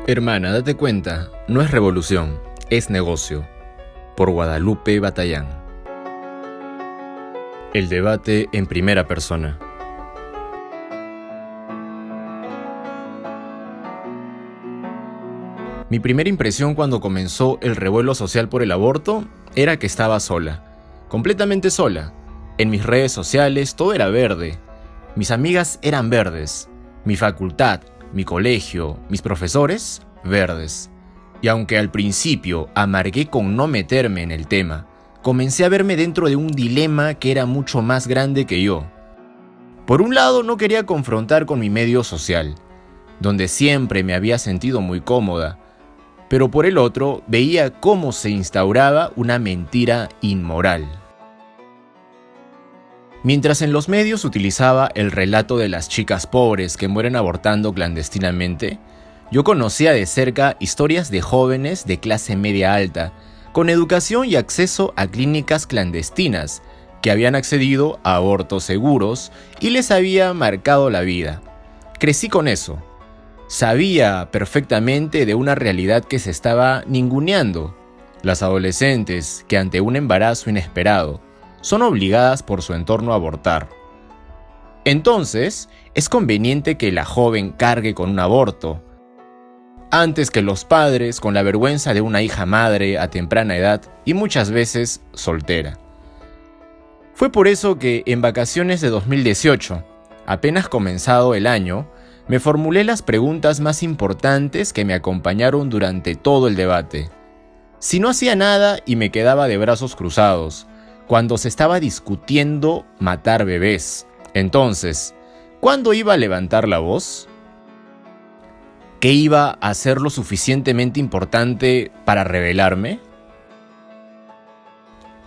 Hermana, date cuenta, no es revolución, es negocio. Por Guadalupe Batallán. El debate en primera persona. Mi primera impresión cuando comenzó el revuelo social por el aborto era que estaba sola, completamente sola. En mis redes sociales todo era verde, mis amigas eran verdes, mi facultad, mi colegio, mis profesores, verdes. Y aunque al principio amargué con no meterme en el tema, comencé a verme dentro de un dilema que era mucho más grande que yo. Por un lado, no quería confrontar con mi medio social, donde siempre me había sentido muy cómoda, pero por el otro, veía cómo se instauraba una mentira inmoral. Mientras en los medios utilizaba el relato de las chicas pobres que mueren abortando clandestinamente, yo conocía de cerca historias de jóvenes de clase media alta, con educación y acceso a clínicas clandestinas, que habían accedido a abortos seguros y les había marcado la vida. Crecí con eso. Sabía perfectamente de una realidad que se estaba ninguneando. Las adolescentes que ante un embarazo inesperado son obligadas por su entorno a abortar. Entonces, es conveniente que la joven cargue con un aborto, antes que los padres con la vergüenza de una hija madre a temprana edad y muchas veces soltera. Fue por eso que en vacaciones de 2018, apenas comenzado el año, me formulé las preguntas más importantes que me acompañaron durante todo el debate. Si no hacía nada y me quedaba de brazos cruzados, cuando se estaba discutiendo matar bebés, entonces, ¿cuándo iba a levantar la voz? ¿Qué iba a ser lo suficientemente importante para rebelarme?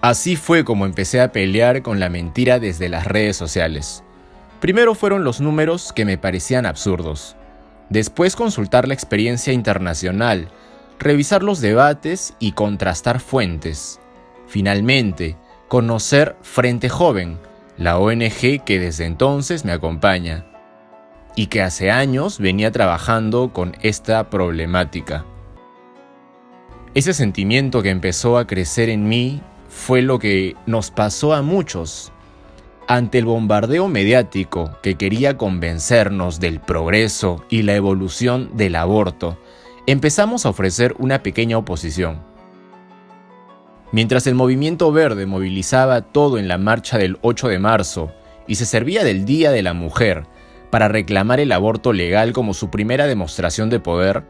Así fue como empecé a pelear con la mentira desde las redes sociales. Primero fueron los números que me parecían absurdos. Después consultar la experiencia internacional, revisar los debates y contrastar fuentes. Finalmente, conocer Frente Joven, la ONG que desde entonces me acompaña y que hace años venía trabajando con esta problemática. Ese sentimiento que empezó a crecer en mí fue lo que nos pasó a muchos. Ante el bombardeo mediático que quería convencernos del progreso y la evolución del aborto, empezamos a ofrecer una pequeña oposición. Mientras el movimiento verde movilizaba todo en la marcha del 8 de marzo y se servía del Día de la Mujer para reclamar el aborto legal como su primera demostración de poder,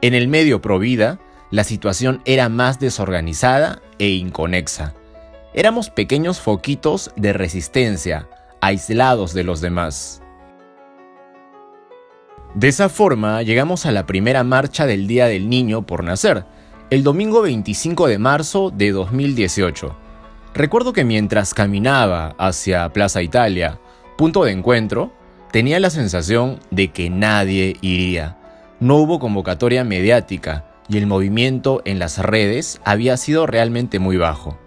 en el medio provida, la situación era más desorganizada e inconexa. Éramos pequeños foquitos de resistencia, aislados de los demás. De esa forma, llegamos a la primera marcha del Día del Niño por Nacer, el domingo 25 de marzo de 2018. Recuerdo que mientras caminaba hacia Plaza Italia, punto de encuentro, tenía la sensación de que nadie iría. No hubo convocatoria mediática y el movimiento en las redes había sido realmente muy bajo.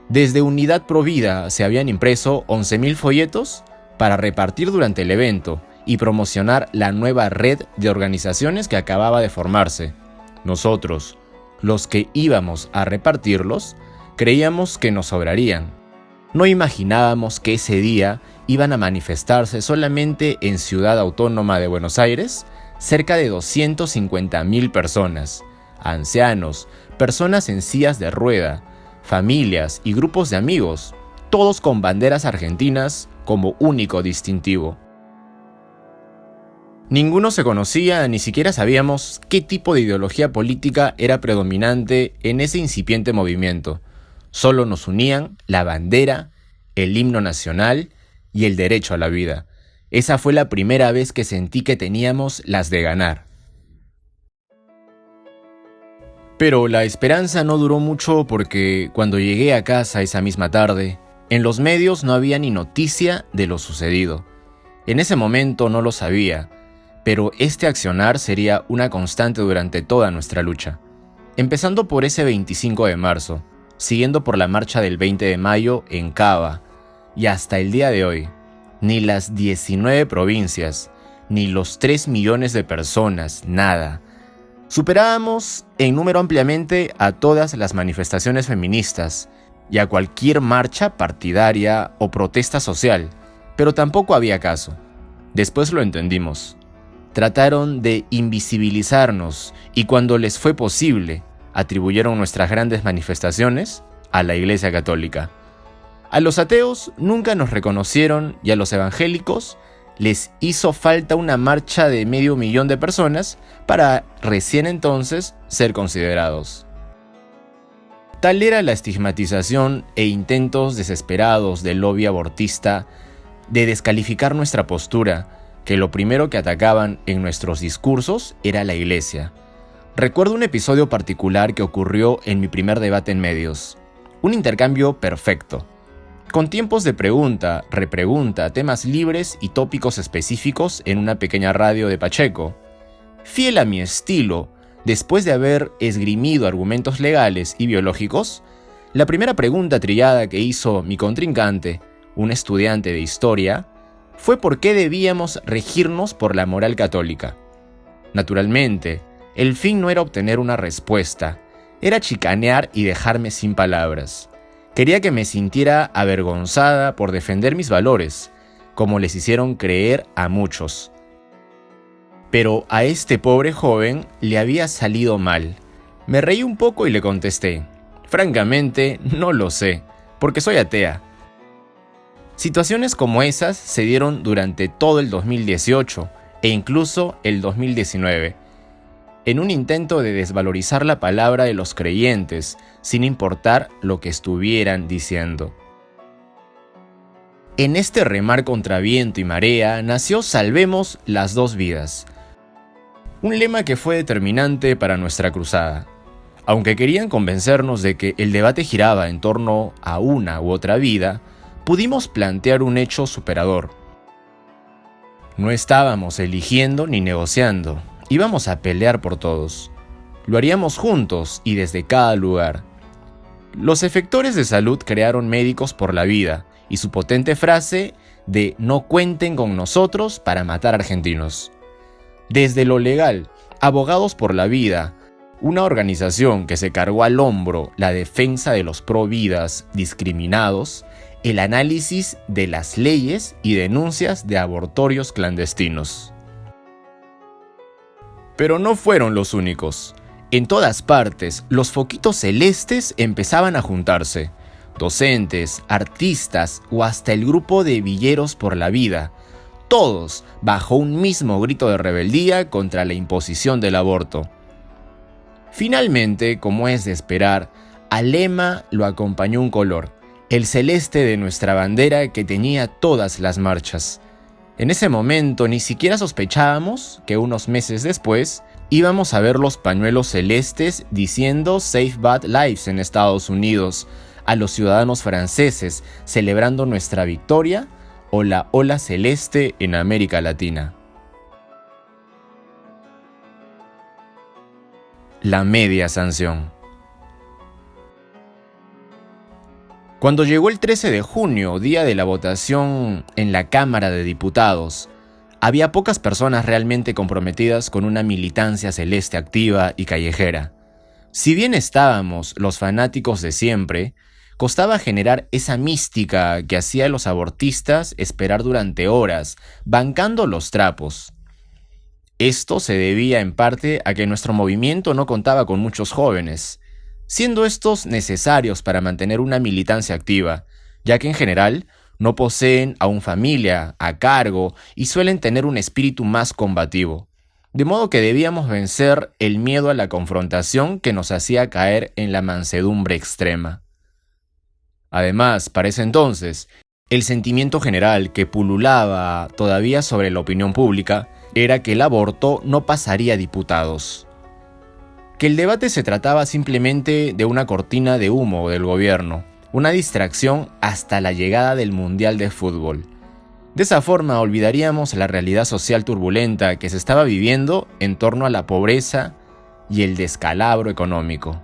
Desde Unidad Provida se habían impreso 11.000 folletos para repartir durante el evento y promocionar la nueva red de organizaciones que acababa de formarse. Nosotros, los que íbamos a repartirlos, creíamos que nos sobrarían. No imaginábamos que ese día iban a manifestarse solamente en Ciudad Autónoma de Buenos Aires cerca de 250.000 personas, ancianos, personas en sillas de rueda, familias y grupos de amigos, todos con banderas argentinas como único distintivo. Ninguno se conocía, ni siquiera sabíamos qué tipo de ideología política era predominante en ese incipiente movimiento. Solo nos unían la bandera, el himno nacional y el derecho a la vida. Esa fue la primera vez que sentí que teníamos las de ganar. Pero la esperanza no duró mucho porque cuando llegué a casa esa misma tarde, en los medios no había ni noticia de lo sucedido. En ese momento no lo sabía, pero este accionar sería una constante durante toda nuestra lucha. Empezando por ese 25 de marzo, siguiendo por la marcha del 20 de mayo en Cava, y hasta el día de hoy, ni las 19 provincias, ni los 3 millones de personas, nada, Superábamos en número ampliamente a todas las manifestaciones feministas y a cualquier marcha partidaria o protesta social, pero tampoco había caso. Después lo entendimos. Trataron de invisibilizarnos y cuando les fue posible, atribuyeron nuestras grandes manifestaciones a la Iglesia Católica. A los ateos nunca nos reconocieron y a los evangélicos les hizo falta una marcha de 500.000 de personas para recién entonces ser considerados. Tal era la estigmatización e intentos desesperados del lobby abortista de descalificar nuestra postura, que lo primero que atacaban en nuestros discursos era la Iglesia. Recuerdo un episodio particular que ocurrió en mi primer debate en medios. Un intercambio perfecto, con tiempos de pregunta, repregunta, temas libres y tópicos específicos en una pequeña radio de Pacheco. Fiel a mi estilo, después de haber esgrimido argumentos legales y biológicos, la primera pregunta trillada que hizo mi contrincante, un estudiante de historia, fue por qué debíamos regirnos por la moral católica. Naturalmente, el fin no era obtener una respuesta, era chicanear y dejarme sin palabras. Quería que me sintiera avergonzada por defender mis valores, como les hicieron creer a muchos. Pero a este pobre joven le había salido mal. Me reí un poco y le contesté, francamente, no lo sé, porque soy atea. Situaciones como esas se dieron durante todo el 2018 e incluso el 2019, en un intento de desvalorizar la palabra de los creyentes, sin importar lo que estuvieran diciendo. En este remar contra viento y marea nació Salvemos las dos vidas, un lema que fue determinante para nuestra cruzada. Aunque querían convencernos de que el debate giraba en torno a una u otra vida, pudimos plantear un hecho superador. No estábamos eligiendo ni negociando, íbamos a pelear por todos. Lo haríamos juntos y desde cada lugar. Los efectores de salud crearon Médicos por la Vida y su potente frase de "no cuenten con nosotros para matar argentinos". Desde lo legal, Abogados por la Vida, una organización que se cargó al hombro la defensa de los pro vidas discriminados, el análisis de las leyes y denuncias de abortorios clandestinos. Pero no fueron los únicos. En todas partes, los foquitos celestes empezaban a juntarse. Docentes, artistas o hasta el grupo de Villeros por la Vida. Todos bajo un mismo grito de rebeldía contra la imposición del aborto. Finalmente, como es de esperar, al lema lo acompañó un color, el celeste de nuestra bandera que tenía todas las marchas. En ese momento ni siquiera sospechábamos que unos meses después íbamos a ver los pañuelos celestes diciendo Save Bad Lives en Estados Unidos, a los ciudadanos franceses celebrando nuestra victoria, o la ola celeste en América Latina. La media sanción. Cuando llegó el 13 de junio, día de la votación en la Cámara de Diputados, había pocas personas realmente comprometidas con una militancia celeste activa y callejera. Si bien estábamos los fanáticos de siempre, costaba generar esa mística que hacía a los abortistas esperar durante horas, bancando los trapos. Esto se debía en parte a que nuestro movimiento no contaba con muchos jóvenes, siendo estos necesarios para mantener una militancia activa, ya que en general no poseen aún familia a cargo y suelen tener un espíritu más combativo. De modo que debíamos vencer el miedo a la confrontación que nos hacía caer en la mansedumbre extrema. Además, para ese entonces, el sentimiento general que pululaba todavía sobre la opinión pública era que el aborto no pasaría a diputados. Que el debate se trataba simplemente de una cortina de humo del gobierno, una distracción hasta la llegada del Mundial de Fútbol. De esa forma olvidaríamos la realidad social turbulenta que se estaba viviendo en torno a la pobreza y el descalabro económico.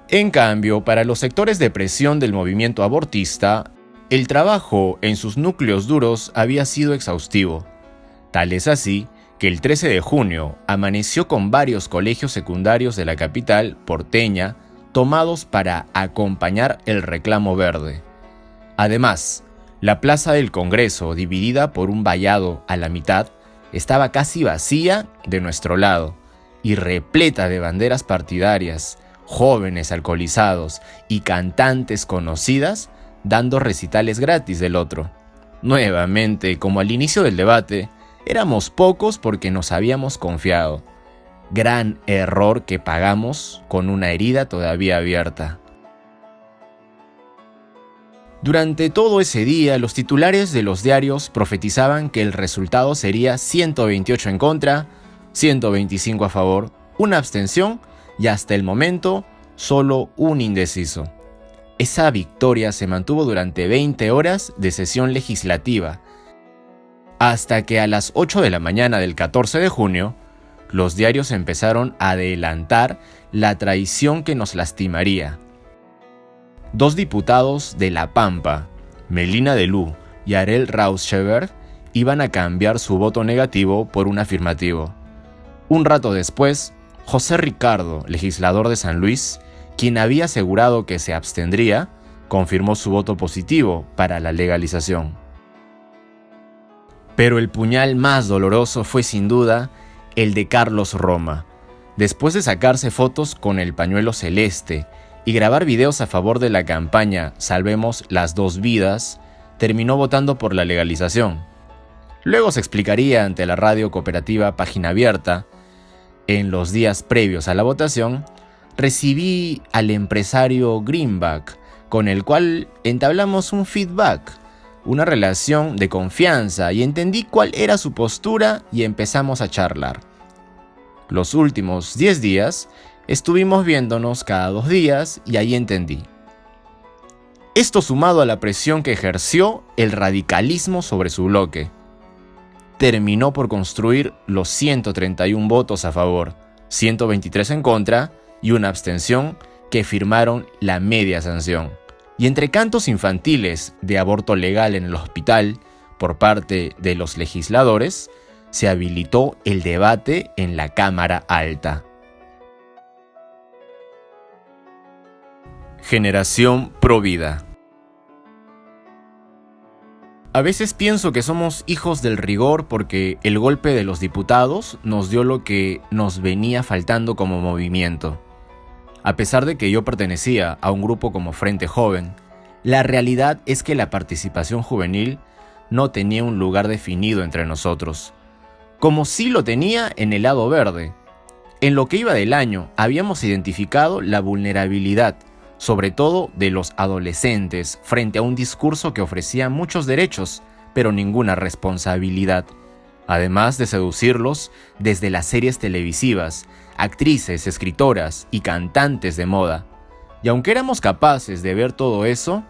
En cambio, para los sectores de presión del movimiento abortista, el trabajo en sus núcleos duros había sido exhaustivo. Tal es así que el 13 de junio amaneció con varios colegios secundarios de la capital porteña tomados para acompañar el reclamo verde. Además, la plaza del Congreso, dividida por un vallado a la mitad, estaba casi vacía de nuestro lado y repleta de banderas partidarias, jóvenes alcoholizados y cantantes conocidas dando recitales gratis del otro. Nuevamente, como al inicio del debate, éramos pocos porque nos habíamos confiado. Gran error que pagamos con una herida todavía abierta. Durante todo ese día, los titulares de los diarios profetizaban que el resultado sería 128 en contra, 125 a favor, una abstención y hasta el momento solo un indeciso. Esa victoria se mantuvo durante 20 horas de sesión legislativa, hasta que a las 8 de la mañana del 14 de junio, los diarios empezaron a adelantar la traición que nos lastimaría. 2 diputados de La Pampa, Melina Delú y Arel Rauschenberg, iban a cambiar su voto negativo por un afirmativo. Un rato después, José Ricardo, legislador de San Luis, quien había asegurado que se abstendría, confirmó su voto positivo para la legalización. Pero el puñal más doloroso fue sin duda el de Carlos Roma. Después de sacarse fotos con el pañuelo celeste y grabar videos a favor de la campaña Salvemos las 2 vidas, terminó votando por la legalización. Luego se explicaría ante la radio cooperativa Página Abierta. En los días previos a la votación, recibí al empresario Greenback, con el cual entablamos un feedback, una relación de confianza, y entendí cuál era su postura y empezamos a charlar. Los últimos 10 días estuvimos viéndonos cada 2 días y ahí entendí. Esto sumado a la presión que ejerció el radicalismo sobre su bloque, terminó por construir los 131 votos a favor, 123 en contra y una abstención que firmaron la media sanción. Y entre cantos infantiles de aborto legal en el hospital por parte de los legisladores, se habilitó el debate en la Cámara Alta. Generación Provida. A veces pienso que somos hijos del rigor porque el golpe de los diputados nos dio lo que nos venía faltando como movimiento. A pesar de que yo pertenecía a un grupo como Frente Joven, la realidad es que la participación juvenil no tenía un lugar definido entre nosotros, como sí lo tenía en el lado verde. En lo que iba del año habíamos identificado la vulnerabilidad, sobre todo de los adolescentes, frente a un discurso que ofrecía muchos derechos, pero ninguna responsabilidad, además de seducirlos desde las series televisivas, actrices, escritoras y cantantes de moda. Y aunque éramos capaces de ver todo eso,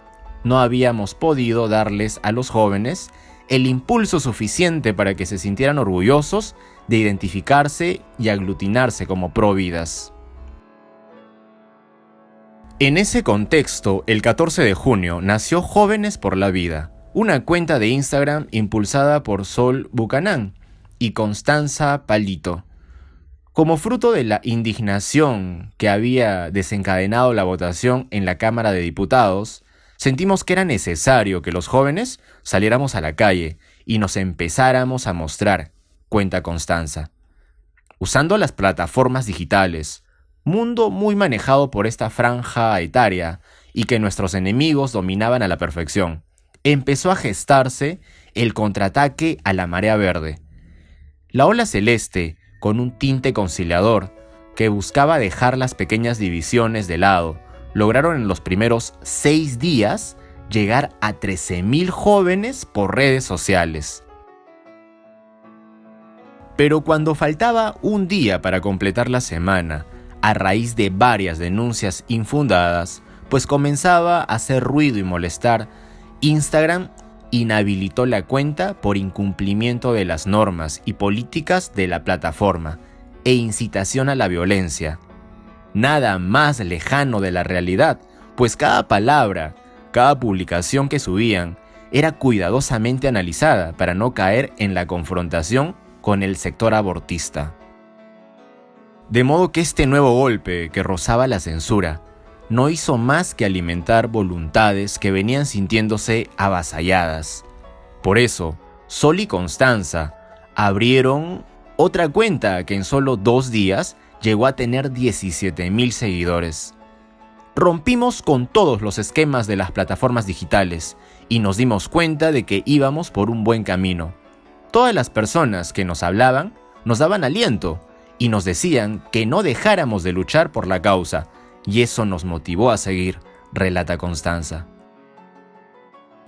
no habíamos podido darles a los jóvenes el impulso suficiente para que se sintieran orgullosos de identificarse y aglutinarse como providas. En ese contexto, el 14 de junio nació Jóvenes por la Vida, una cuenta de Instagram impulsada por Sol Bucanán y Constanza Palito. Como fruto de la indignación que había desencadenado la votación en la Cámara de Diputados, sentimos que era necesario que los jóvenes saliéramos a la calle y nos empezáramos a mostrar, cuenta Constanza. Usando las plataformas digitales, mundo muy manejado por esta franja etaria y que nuestros enemigos dominaban a la perfección, empezó a gestarse el contraataque a la marea verde. La ola celeste, con un tinte conciliador, que buscaba dejar las pequeñas divisiones de lado, lograron en los primeros 6 días llegar a 13.000 jóvenes por redes sociales. Pero cuando faltaba un día para completar la semana, a raíz de varias denuncias infundadas, pues comenzaba a hacer ruido y molestar, Instagram inhabilitó la cuenta por incumplimiento de las normas y políticas de la plataforma e incitación a la violencia. Nada más lejano de la realidad, pues cada palabra, cada publicación que subían era cuidadosamente analizada para no caer en la confrontación con el sector abortista. De modo que este nuevo golpe, que rozaba la censura, no hizo más que alimentar voluntades que venían sintiéndose avasalladas. Por eso, Sol y Constanza abrieron otra cuenta que en solo 2 días llegó a tener 17,000 seguidores. Rompimos con todos los esquemas de las plataformas digitales y nos dimos cuenta de que íbamos por un buen camino. Todas las personas que nos hablaban nos daban aliento y nos decían que no dejáramos de luchar por la causa, y eso nos motivó a seguir, relata Constanza.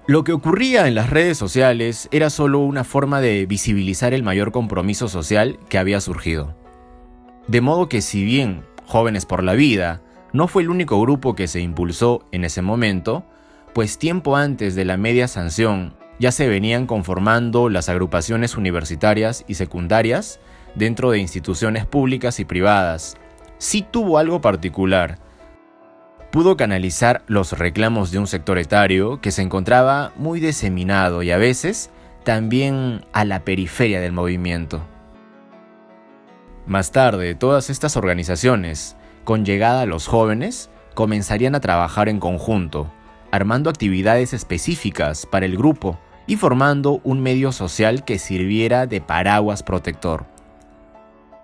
Lo que ocurría en las redes sociales era solo una forma de visibilizar el mayor compromiso social que había surgido. De modo que si bien Jóvenes por la Vida no fue el único grupo que se impulsó en ese momento, pues tiempo antes de la media sanción ya se venían conformando las agrupaciones universitarias y secundarias dentro de instituciones públicas y privadas. Sí tuvo algo particular. Pudo canalizar los reclamos de un sector etario que se encontraba muy diseminado y a veces también a la periferia del movimiento. Más tarde, todas estas organizaciones, con llegada a los jóvenes, comenzarían a trabajar en conjunto, armando actividades específicas para el grupo y formando un medio social que sirviera de paraguas protector.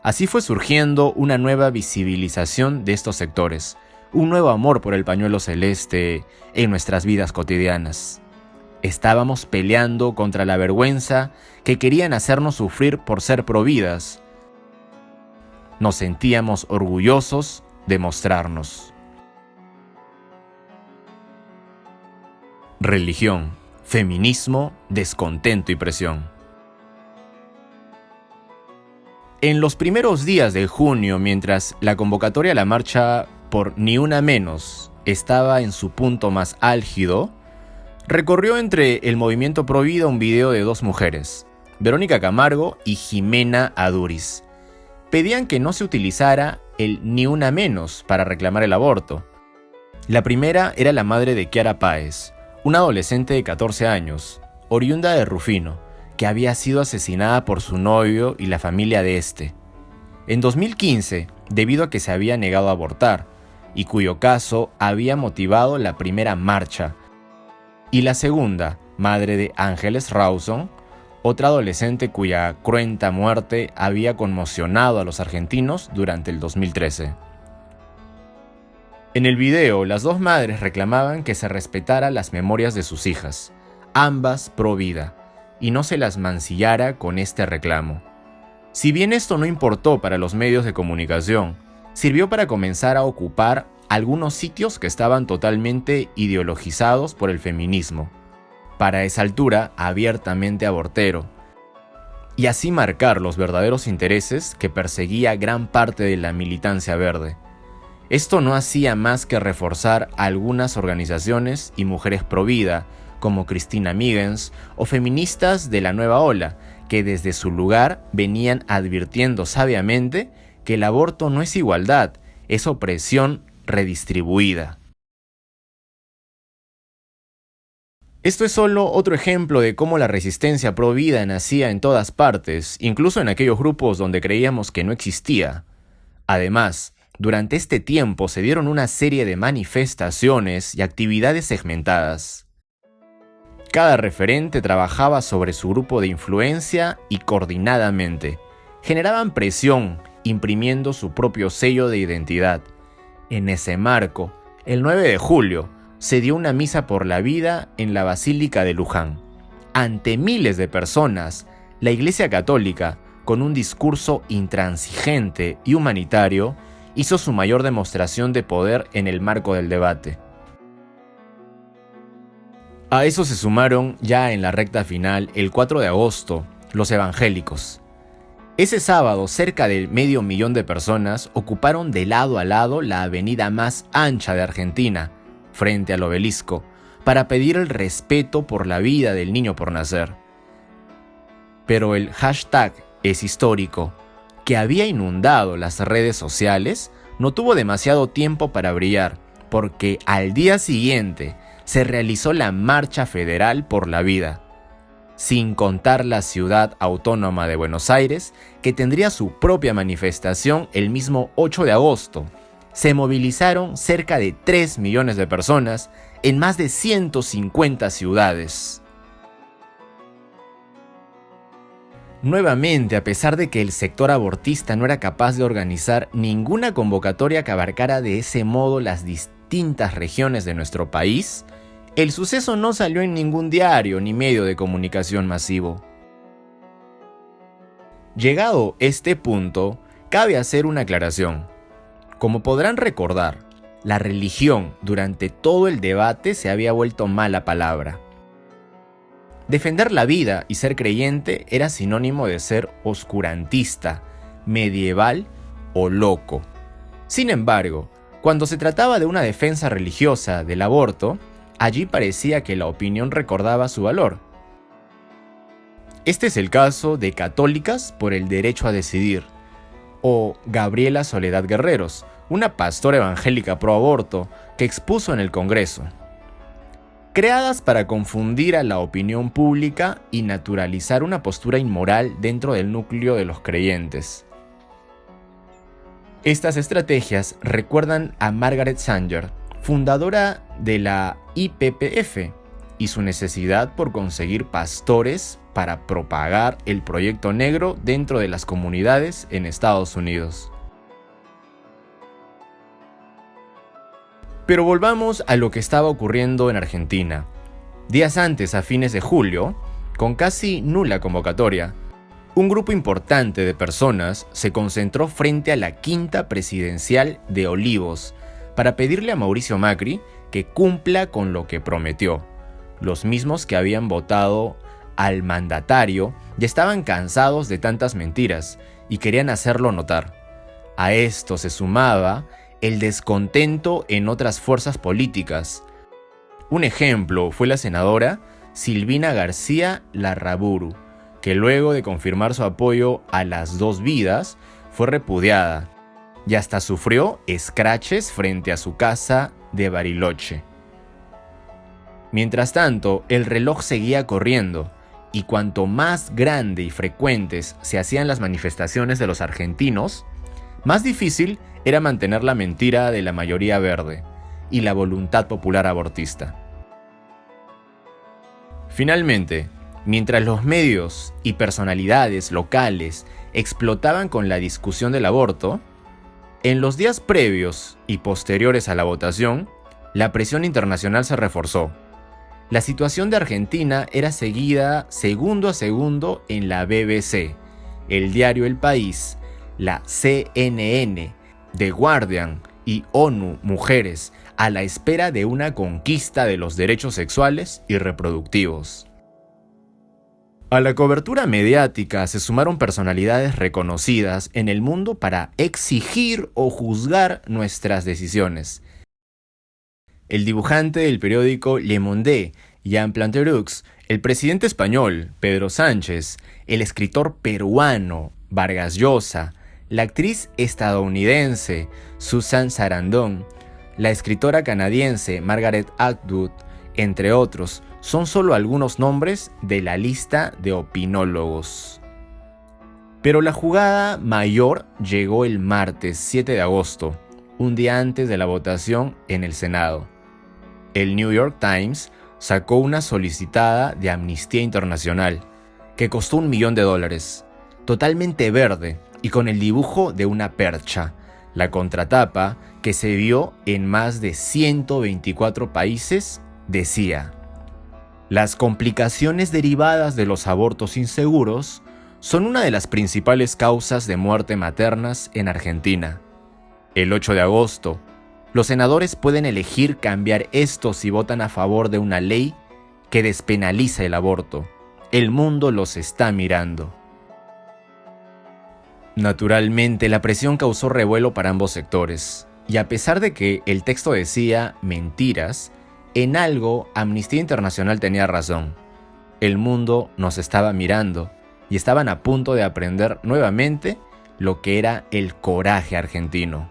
Así fue surgiendo una nueva visibilización de estos sectores, un nuevo amor por el pañuelo celeste en nuestras vidas cotidianas. Estábamos peleando contra la vergüenza que querían hacernos sufrir por ser providas. Nos sentíamos orgullosos de mostrarnos. Religión, feminismo, descontento y presión. En los primeros días de junio, mientras la convocatoria a la marcha por Ni Una Menos estaba en su punto más álgido, recorrió entre el movimiento Pro Vida un video de 2 mujeres, Verónica Camargo y Jimena Aduriz. Pedían que no se utilizara el Ni Una Menos para reclamar el aborto. La primera era la madre de Kiara Páez, una adolescente de 14 años, oriunda de Rufino, que había sido asesinada por su novio y la familia de este. En 2015, debido a que se había negado a abortar, y cuyo caso había motivado la primera marcha. Y la segunda, madre de Ángeles Rawson, otra adolescente cuya cruenta muerte había conmocionado a los argentinos durante el 2013. En el video, las 2 madres reclamaban que se respetara las memorias de sus hijas, ambas pro vida, y no se las mancillara con este reclamo. Si bien esto no importó para los medios de comunicación, sirvió para comenzar a ocupar algunos sitios que estaban totalmente ideologizados por el feminismo, para esa altura abiertamente abortero, y así marcar los verdaderos intereses que perseguía gran parte de la militancia verde. Esto no hacía más que reforzar a algunas organizaciones y mujeres pro vida, como Cristina Migens o feministas de la nueva ola, que desde su lugar venían advirtiendo sabiamente que el aborto no es igualdad, es opresión redistribuida. Esto es solo otro ejemplo de cómo la resistencia pro vida nacía en todas partes, incluso en aquellos grupos donde creíamos que no existía. Además, durante este tiempo se dieron una serie de manifestaciones y actividades segmentadas. Cada referente trabajaba sobre su grupo de influencia y coordinadamente. Generaban presión, imprimiendo su propio sello de identidad. En ese marco, el 9 de julio, se dio una misa por la vida en la Basílica de Luján. Ante miles de personas, la Iglesia Católica, con un discurso intransigente y humanitario, hizo su mayor demostración de poder en el marco del debate. A eso se sumaron, ya en la recta final, el 4 de agosto, los evangélicos. Ese sábado, cerca de 500,000 de personas ocuparon de lado a lado la avenida más ancha de Argentina, frente al obelisco, para pedir el respeto por la vida del niño por nacer. Pero el hashtag es histórico, que había inundado las redes sociales, no tuvo demasiado tiempo para brillar, porque al día siguiente se realizó la Marcha Federal por la Vida. sin contar la ciudad autónoma de Buenos Aires, que tendría su propia manifestación el mismo 8 de agosto. Se movilizaron cerca de 3 millones de personas en más de 150 ciudades. Nuevamente, a pesar de que el sector abortista no era capaz de organizar ninguna convocatoria que abarcara de ese modo las distintas regiones de nuestro país, el suceso no salió en ningún diario ni medio de comunicación masivo. Llegado este punto, cabe hacer una aclaración. Como podrán recordar, la religión durante todo el debate se había vuelto mala palabra. Defender la vida y ser creyente era sinónimo de ser oscurantista, medieval o loco. Sin embargo, cuando se trataba de una defensa religiosa del aborto, allí parecía que la opinión recordaba su valor. Este es el caso de Católicas por el Derecho a Decidir, o Gabriela Soledad Guerreros, una pastora evangélica pro aborto que expuso en el Congreso. Creadas para confundir a la opinión pública y naturalizar una postura inmoral dentro del núcleo de los creyentes. Estas estrategias recuerdan a Margaret Sanger, fundadora de la IPPF, y su necesidad por conseguir pastores para propagar el proyecto negro dentro de las comunidades en Estados Unidos. Pero volvamos a lo que estaba ocurriendo en Argentina. Días antes, a fines de julio, con casi nula convocatoria, un grupo importante de personas se concentró frente a la quinta presidencial de Olivos para pedirle a Mauricio Macri que cumpla con lo que prometió. Los mismos que habían votado al mandatario ya estaban cansados de tantas mentiras y querían hacerlo notar. A esto se sumaba el descontento en otras fuerzas políticas. Un ejemplo fue la senadora Silvina García Larraburu, que luego de confirmar su apoyo a las dos vidas, fue repudiada y hasta sufrió escraches frente a su casa de Bariloche. Mientras tanto, el reloj seguía corriendo, y cuanto más grande y frecuentes se hacían las manifestaciones de los argentinos, más difícil era mantener la mentira de la mayoría verde y la voluntad popular abortista. Finalmente, mientras los medios y personalidades locales explotaban con la discusión del aborto, en los días previos y posteriores a la votación, la presión internacional se reforzó. La situación de Argentina era seguida segundo a segundo en la BBC, el diario El País, la CNN, The Guardian y ONU Mujeres, a la espera de una conquista de los derechos sexuales y reproductivos. A la cobertura mediática se sumaron personalidades reconocidas en el mundo para exigir o juzgar nuestras decisiones. El dibujante del periódico Le Monde, Jean Planterux, el presidente español, Pedro Sánchez, el escritor peruano, Vargas Llosa, la actriz estadounidense, Susan Sarandon, la escritora canadiense, Margaret Atwood, entre otros, son solo algunos nombres de la lista de opinólogos. Pero la jugada mayor llegó el martes 7 de agosto, un día antes de la votación en el Senado. El New York Times sacó una solicitada de Amnistía Internacional, que costó $1 millón, totalmente verde y con el dibujo de una percha. La contratapa, que se vio en más de 124 países, decía: las complicaciones derivadas de los abortos inseguros son una de las principales causas de muerte maternas en Argentina. El 8 de agosto, los senadores pueden elegir cambiar esto si votan a favor de una ley que despenaliza el aborto. El mundo los está mirando. Naturalmente, la presión causó revuelo para ambos sectores, y a pesar de que el texto decía mentiras, en algo Amnistía Internacional tenía razón. El mundo nos estaba mirando, y estaban a punto de aprender nuevamente lo que era el coraje argentino.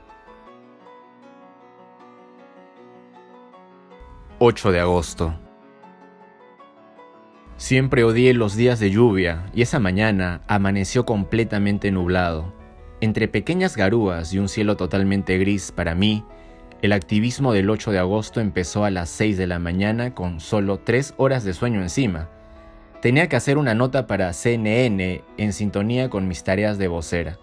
8 de agosto. Siempre odié los días de lluvia y esa mañana amaneció completamente nublado. Entre pequeñas garúas y un cielo totalmente gris para mí, el activismo del 8 de agosto empezó a las 6 de la mañana con solo 3 horas de sueño encima. Tenía que hacer una nota para CNN en sintonía con mis tareas de vocera.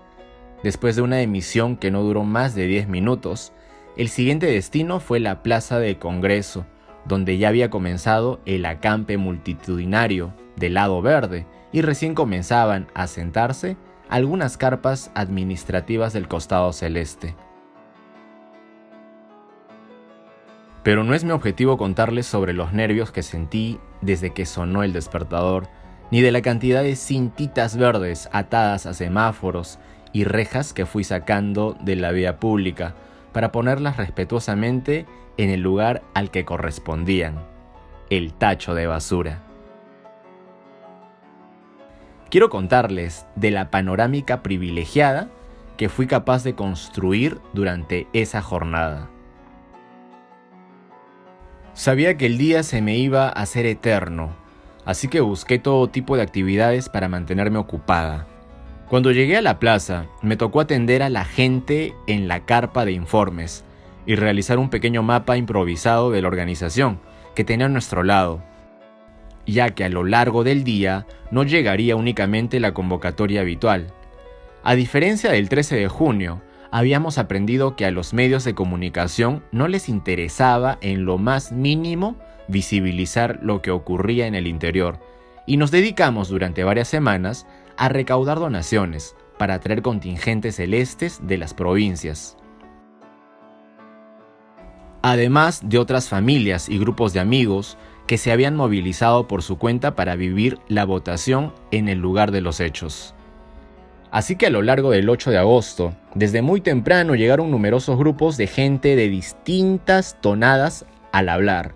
Después de una emisión que no duró más de 10 minutos, el siguiente destino fue la Plaza del Congreso, donde ya había comenzado el acampe multitudinario del lado verde y recién comenzaban a sentarse algunas carpas administrativas del costado celeste. Pero no es mi objetivo contarles sobre los nervios que sentí desde que sonó el despertador, ni de la cantidad de cintitas verdes atadas a semáforos y rejas que fui sacando de la vía pública para ponerlas respetuosamente en el lugar al que correspondían, el tacho de basura. Quiero contarles de la panorámica privilegiada que fui capaz de construir durante esa jornada. Sabía que el día se me iba a hacer eterno, así que busqué todo tipo de actividades para mantenerme ocupada. Cuando llegué a la plaza, me tocó atender a la gente en la carpa de informes y realizar un pequeño mapa improvisado de la organización que tenía a nuestro lado, ya que a lo largo del día no llegaría únicamente la convocatoria habitual. A diferencia del 13 de junio, habíamos aprendido que a los medios de comunicación no les interesaba en lo más mínimo visibilizar lo que ocurría en el interior, y nos dedicamos durante varias semanas a recaudar donaciones para traer contingentes celestes de las provincias. Además de otras familias y grupos de amigos que se habían movilizado por su cuenta para vivir la votación en el lugar de los hechos. Así que a lo largo del 8 de agosto, desde muy temprano llegaron numerosos grupos de gente de distintas tonadas al hablar.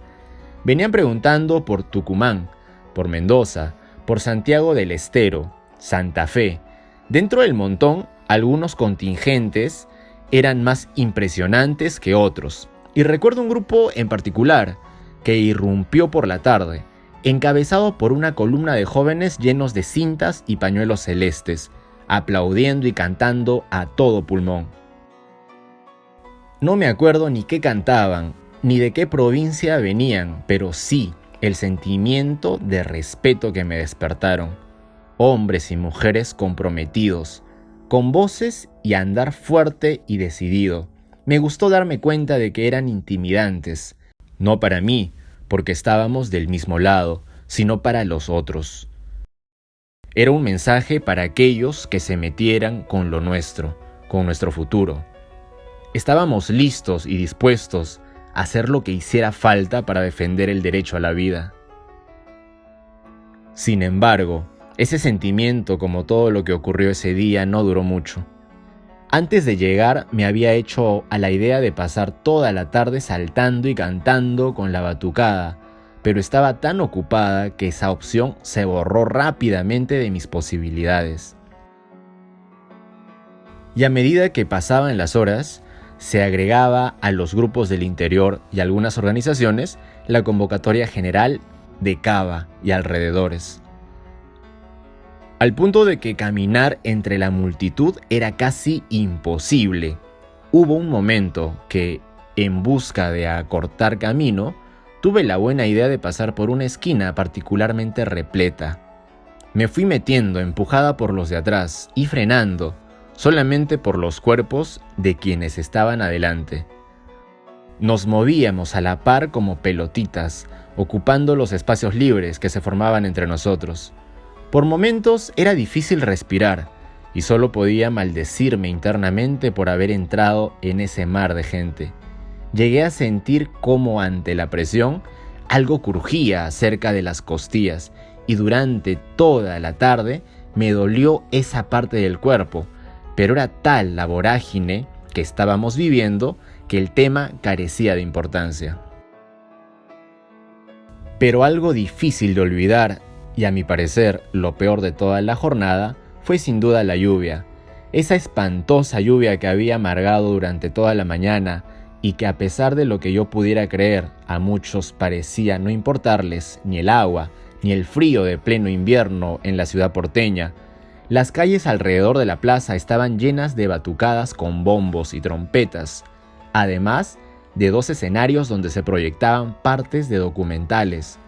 Venían preguntando por Tucumán, por Mendoza, por Santiago del Estero, Santa Fe. Dentro del montón, algunos contingentes eran más impresionantes que otros. Y recuerdo un grupo en particular que irrumpió por la tarde, encabezado por una columna de jóvenes llenos de cintas y pañuelos celestes, aplaudiendo y cantando a todo pulmón. No me acuerdo ni qué cantaban, ni de qué provincia venían, pero sí el sentimiento de respeto que me despertaron. Hombres y mujeres comprometidos, con voces y andar fuerte y decidido. Me gustó darme cuenta de que eran intimidantes, no para mí, porque estábamos del mismo lado, sino para los otros. Era un mensaje para aquellos que se metieran con lo nuestro, con nuestro futuro. Estábamos listos y dispuestos a hacer lo que hiciera falta para defender el derecho a la vida. Sin embargo, ese sentimiento, como todo lo que ocurrió ese día, no duró mucho. Antes de llegar me había hecho a la idea de pasar toda la tarde saltando y cantando con la batucada, pero estaba tan ocupada que esa opción se borró rápidamente de mis posibilidades. Y a medida que pasaban las horas, se agregaba a los grupos del interior y algunas organizaciones la convocatoria general de Cava y alrededores. Al punto de que caminar entre la multitud era casi imposible. Hubo un momento que, en busca de acortar camino, tuve la buena idea de pasar por una esquina particularmente repleta. Me fui metiendo empujada por los de atrás y frenando, solamente por los cuerpos de quienes estaban adelante. Nos movíamos a la par como pelotitas, ocupando los espacios libres que se formaban entre nosotros. Por momentos era difícil respirar y solo podía maldecirme internamente por haber entrado en ese mar de gente. Llegué a sentir cómo ante la presión algo crujía cerca de las costillas y durante toda la tarde me dolió esa parte del cuerpo, pero era tal la vorágine que estábamos viviendo que el tema carecía de importancia. Pero algo difícil de olvidar, y a mi parecer lo peor de toda la jornada, fue sin duda la lluvia. Esa espantosa lluvia que había amargado durante toda la mañana y que, a pesar de lo que yo pudiera creer, a muchos parecía no importarles ni el agua ni el frío de pleno invierno en la ciudad porteña. Las calles alrededor de la plaza estaban llenas de batucadas con bombos y trompetas, además de 2 escenarios donde se proyectaban partes de documentales,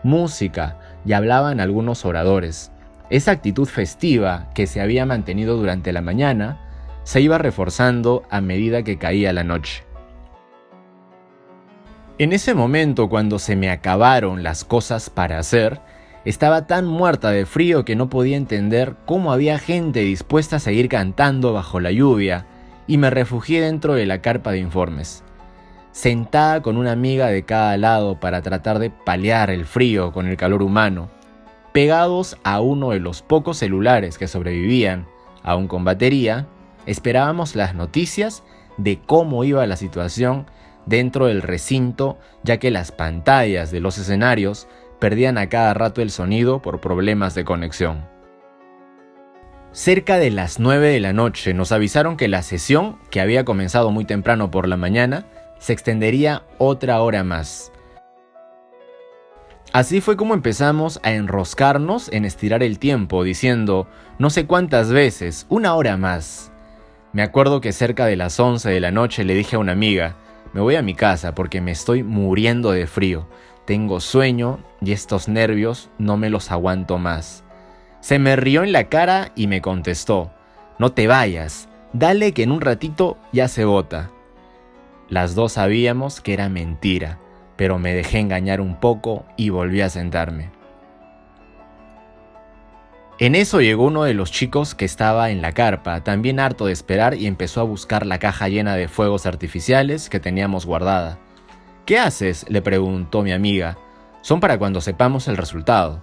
música y hablaban algunos oradores. Esa actitud festiva que se había mantenido durante la mañana se iba reforzando a medida que caía la noche. En ese momento, cuando se me acabaron las cosas para hacer, estaba tan muerta de frío que no podía entender cómo había gente dispuesta a seguir cantando bajo la lluvia, y me refugié dentro de la carpa de informes, sentada con una amiga de cada lado para tratar de paliar el frío con el calor humano, pegados a uno de los pocos celulares que sobrevivían, aún con batería. Esperábamos las noticias de cómo iba la situación dentro del recinto, ya que las pantallas de los escenarios perdían a cada rato el sonido por problemas de conexión. Cerca de las 9 de la noche nos avisaron que la sesión, que había comenzado muy temprano por la mañana, se extendería otra hora más. Así fue como empezamos a enroscarnos en estirar el tiempo, diciendo no sé cuántas veces, 1 hora más. Me acuerdo que cerca de las 11 de la noche le dije a una amiga, me voy a mi casa porque me estoy muriendo de frío, tengo sueño y estos nervios no me los aguanto más. Se me rió en la cara y me contestó, no te vayas, dale que en un ratito ya se bota. Las dos sabíamos que era mentira, pero me dejé engañar un poco y volví a sentarme. En eso llegó uno de los chicos que estaba en la carpa, también harto de esperar, y empezó a buscar la caja llena de fuegos artificiales que teníamos guardada. ¿Qué haces?, le preguntó mi amiga. Son para cuando sepamos el resultado.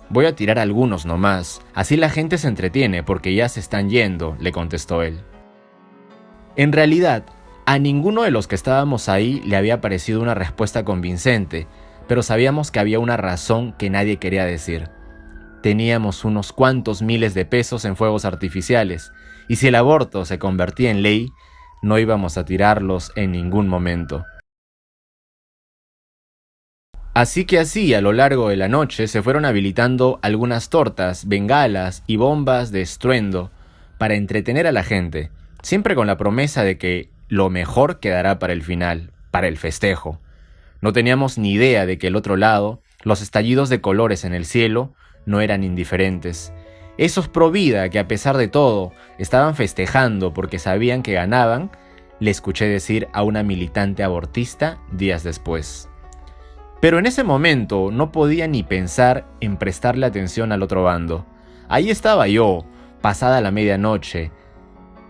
Voy a tirar algunos nomás, así la gente se entretiene porque ya se están yendo, le contestó él. En realidad, a ninguno de los que estábamos ahí le había parecido una respuesta convincente, pero sabíamos que había una razón que nadie quería decir. Teníamos unos cuantos miles de pesos en fuegos artificiales, y si el aborto se convertía en ley, no íbamos a tirarlos en ningún momento. Así que a lo largo de la noche se fueron habilitando algunas tortas, bengalas y bombas de estruendo para entretener a la gente, siempre con la promesa de que lo mejor quedará para el final, para el festejo. No teníamos ni idea de que al otro lado, los estallidos de colores en el cielo no eran indiferentes. Esos pro vida que a pesar de todo estaban festejando porque sabían que ganaban, le escuché decir a una militante abortista días después. Pero en ese momento no podía ni pensar en prestarle atención al otro bando. Ahí estaba yo, pasada la medianoche,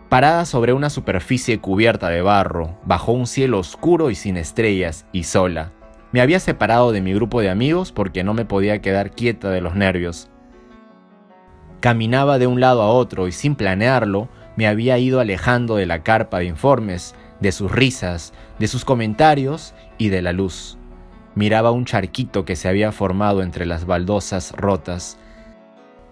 parada sobre una superficie cubierta de barro, bajo un cielo oscuro y sin estrellas, y sola. Me había separado de mi grupo de amigos porque no me podía quedar quieta de los nervios. Caminaba de un lado a otro y sin planearlo, me había ido alejando de la carpa de informes, de sus risas, de sus comentarios y de la luz. Miraba un charquito que se había formado entre las baldosas rotas.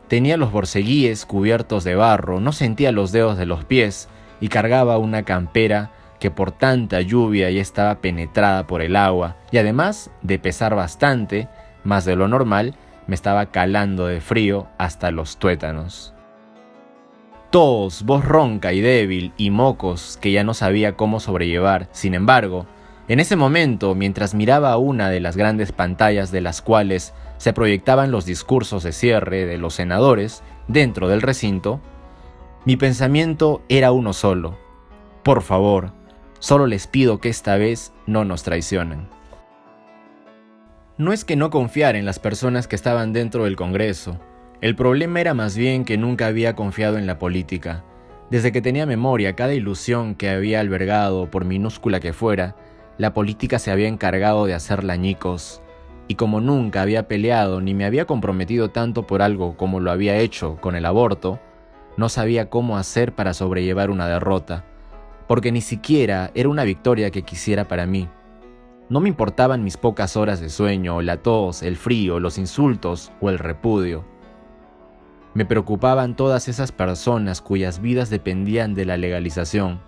Tenía los borceguíes cubiertos de barro, no sentía los dedos de los pies y cargaba una campera que por tanta lluvia ya estaba penetrada por el agua, y además de pesar bastante, más de lo normal, me estaba calando de frío hasta los tuétanos. Tos, voz ronca y débil, y mocos que ya no sabía cómo sobrellevar. Sin embargo, en ese momento, mientras miraba una de las grandes pantallas de las cuales se proyectaban los discursos de cierre de los senadores dentro del recinto, mi pensamiento era uno solo. Por favor, solo les pido que esta vez no nos traicionen. No es que no confiara en las personas que estaban dentro del Congreso. El problema era más bien que nunca había confiado en la política. Desde que tenía memoria, cada ilusión que había albergado, por minúscula que fuera, la política se había encargado de hacerla añicos. Y como nunca había peleado ni me había comprometido tanto por algo como lo había hecho con el aborto, no sabía cómo hacer para sobrellevar una derrota, porque ni siquiera era una victoria que quisiera para mí. No me importaban mis pocas horas de sueño, la tos, el frío, los insultos o el repudio. Me preocupaban todas esas personas cuyas vidas dependían de la legalización,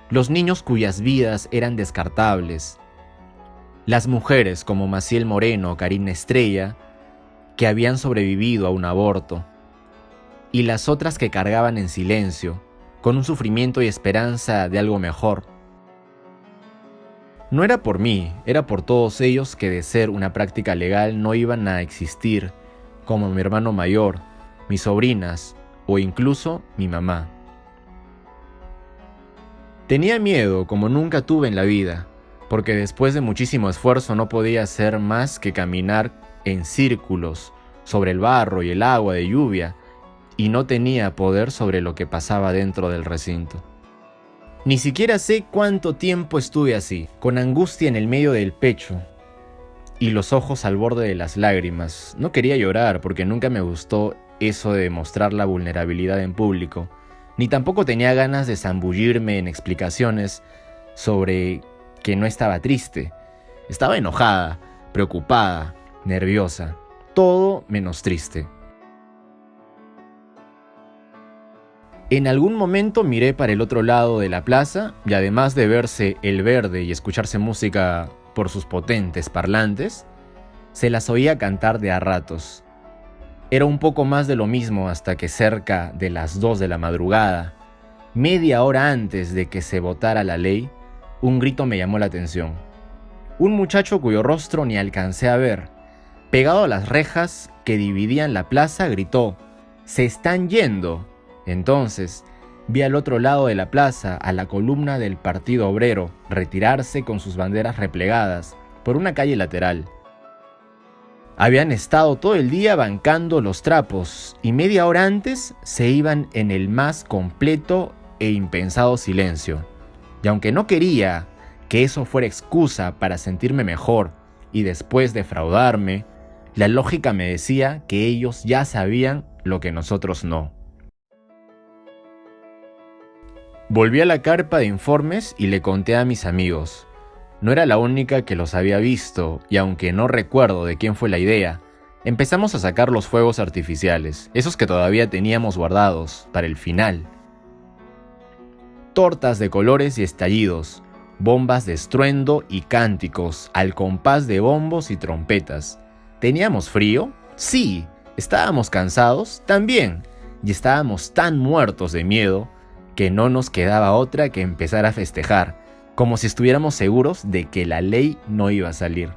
los niños cuyas vidas eran descartables, las mujeres como Maciel Moreno o Karina Estrella, que habían sobrevivido a un aborto, y las otras que cargaban en silencio, con un sufrimiento y esperanza de algo mejor. No era por mí, era por todos ellos que de ser una práctica legal no iban a existir, como mi hermano mayor, mis sobrinas o incluso mi mamá. Tenía miedo como nunca tuve en la vida, porque después de muchísimo esfuerzo no podía hacer más que caminar en círculos sobre el barro y el agua de lluvia, y no tenía poder sobre lo que pasaba dentro del recinto. Ni siquiera sé cuánto tiempo estuve así, con angustia en el medio del pecho y los ojos al borde de las lágrimas. No quería llorar porque nunca me gustó eso de demostrar la vulnerabilidad en público, ni tampoco tenía ganas de zambullirme en explicaciones sobre que no estaba triste. Estaba enojada, preocupada, nerviosa, todo menos triste. En algún momento miré para el otro lado de la plaza y además de verse el verde y escucharse música por sus potentes parlantes, se las oía cantar de a ratos. Era un poco más de lo mismo hasta que cerca de las 2 de la madrugada, media hora antes de que se votara la ley, un grito me llamó la atención. Un muchacho cuyo rostro ni alcancé a ver, pegado a las rejas que dividían la plaza, gritó: ¡Se están yendo! Entonces, vi al otro lado de la plaza a la columna del Partido Obrero retirarse con sus banderas replegadas por una calle lateral. Habían estado todo el día bancando los trapos y media hora antes se iban en el más completo e impensado silencio. Y aunque no quería que eso fuera excusa para sentirme mejor y después defraudarme, la lógica me decía que ellos ya sabían lo que nosotros no. Volví a la carpa de informes y le conté a mis amigos. No era la única que los había visto, y aunque no recuerdo de quién fue la idea, empezamos a sacar los fuegos artificiales, esos que todavía teníamos guardados para el final. Tortas de colores y estallidos, bombas de estruendo y cánticos, al compás de bombos y trompetas. ¿Teníamos frío? Sí. ¿Estábamos cansados? También. Y estábamos tan muertos de miedo que no nos quedaba otra que empezar a festejar, como si estuviéramos seguros de que la ley no iba a salir.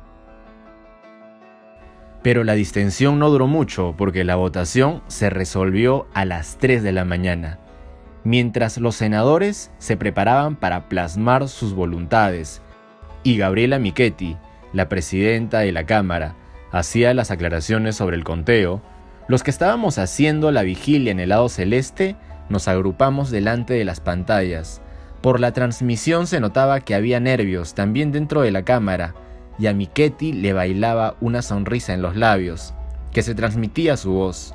Pero la distensión no duró mucho porque la votación se resolvió a las 3 de la mañana, mientras los senadores se preparaban para plasmar sus voluntades y Gabriela Michetti, la presidenta de la Cámara, hacía las aclaraciones sobre el conteo. Los que estábamos haciendo la vigilia en el lado celeste nos agrupamos delante de las pantallas. Por la transmisión se notaba que había nervios también dentro de la cámara, y a Michetti le bailaba una sonrisa en los labios, que se transmitía su voz.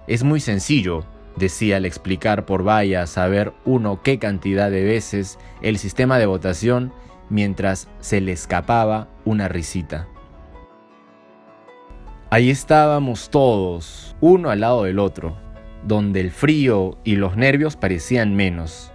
Es muy sencillo, decía al explicar por vaya a saber uno qué cantidad de veces el sistema de votación mientras se le escapaba una risita. Ahí estábamos todos, uno al lado del otro, donde el frío y los nervios parecían menos.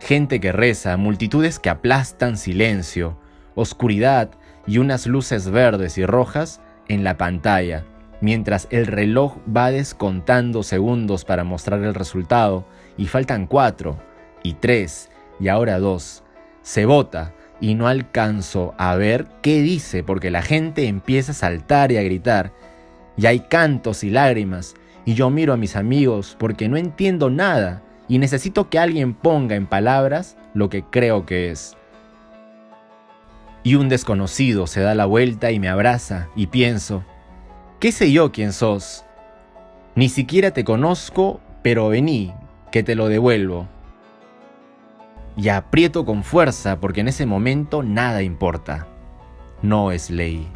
Gente que reza, multitudes que aplastan silencio, oscuridad y unas luces verdes y rojas en la pantalla, mientras el reloj va descontando segundos para mostrar el resultado, y faltan 4, y 3, y ahora 2. Se vota, y no alcanzo a ver qué dice porque la gente empieza a saltar y a gritar, y hay cantos y lágrimas, y yo miro a mis amigos porque no entiendo nada, y necesito que alguien ponga en palabras lo que creo que es. Y un desconocido se da la vuelta y me abraza, y pienso: ¿qué sé yo quién sos? Ni siquiera te conozco, pero vení, que te lo devuelvo. Y aprieto con fuerza porque en ese momento nada importa. No es ley.